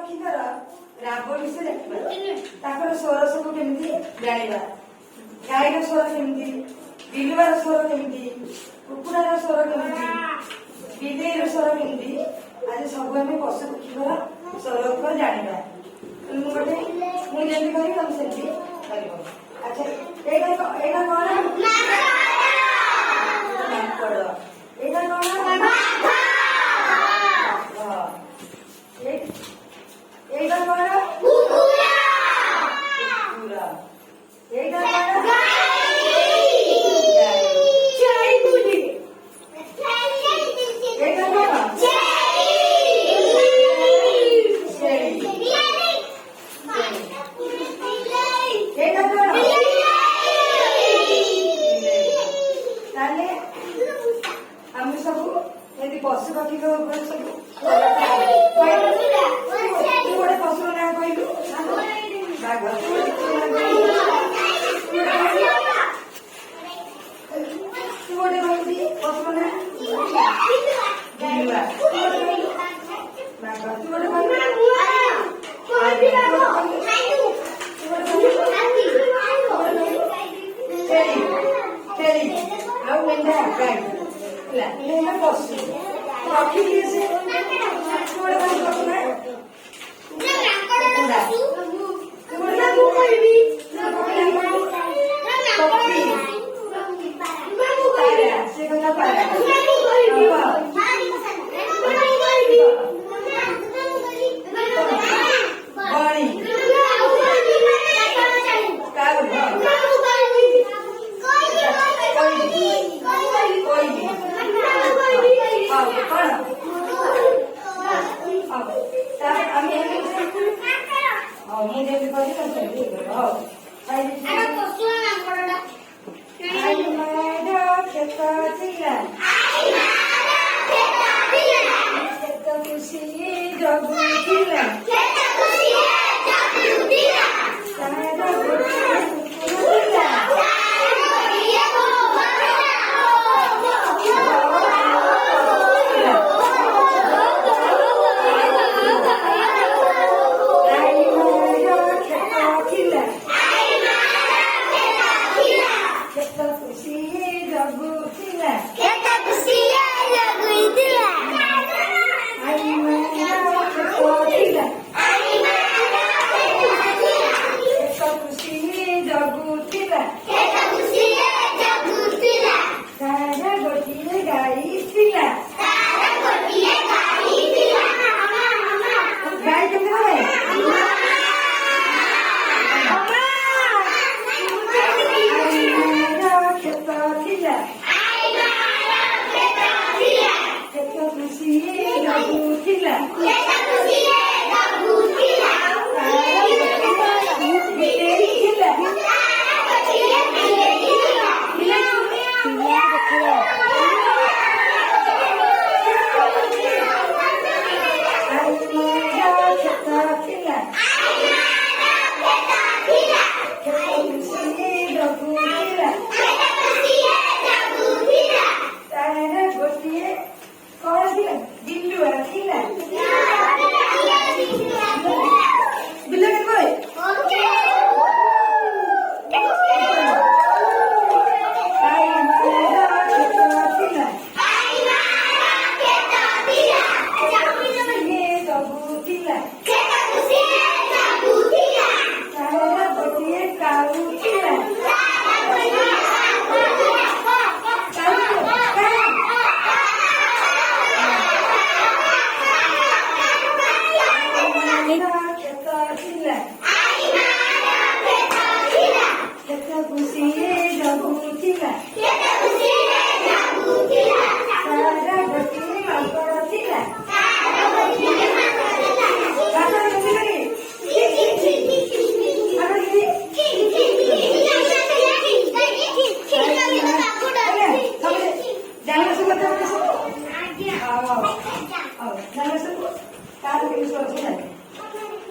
ପକ୍ଷୀଙ୍କର ରାବ ବିଷୟ ଦେଖିବା। ତାଙ୍କର ସ୍ୱର ସବୁ କେମିତି ଜାଣିବା। ଗାଈର ସ୍ୱର କେମିତି, ବିଲୁଆର ସ୍ୱର କେମିତି, କୁକୁଡ଼ାର ସ୍ୱର କେମିତି, ବିଲେଇର ସ୍ୱର କେମିତି, ଆଜି ସବୁ ଆମେ ପଶୁ ପକ୍ଷୀଙ୍କର ସ୍ୱର ଉପରେ ଜାଣିବା। ମୁଁ ଯେମିତି କରିବି ତମେ ସେମିତି କରିବ। ଆଚ୍ଛା ଏଇଟା କଣ? ମାଙ୍କଡ। ଏଇଟା କଣ? ଏଇଟା କଣ? କୁକୁର। ଏଇଟା କଣ? ଏଇଟା କଣ? ଏଇଟା କଣ? ତାହେଲେ ଆମେ ସବୁ ଏମିତି ପଶୁ ପକ୍ଷୀଙ୍କ ଉପରେ ସବୁ ତୁ ଗୋଟେ ପଶୁର ନାଁ କହିଲୁ। ବାଘ। ତୁ ଗୋଟେ କହିଲୁ ପଶୁର ନାଁ। ବିଲୁଆ। ବାଘ। ତୁ ଗୋଟେ କହିଲୁ। ଆଉ ମେଣ୍ଢା ଗାଈ ହେଲା। ହେଲା ପଶୁ ପକ୍ଷୀ କିଏ ସେ? ଗୋଟେ ପଶୁ ନା ସେ କଥା ପାରା ମୁଁ ଯେମିତି କହିଲି ସେମିତି ହଉ। କ୍ଷେତ ଥିଲା କ୍ଷେତ ଖୁସି ଜଗୁଥିଲା ତାର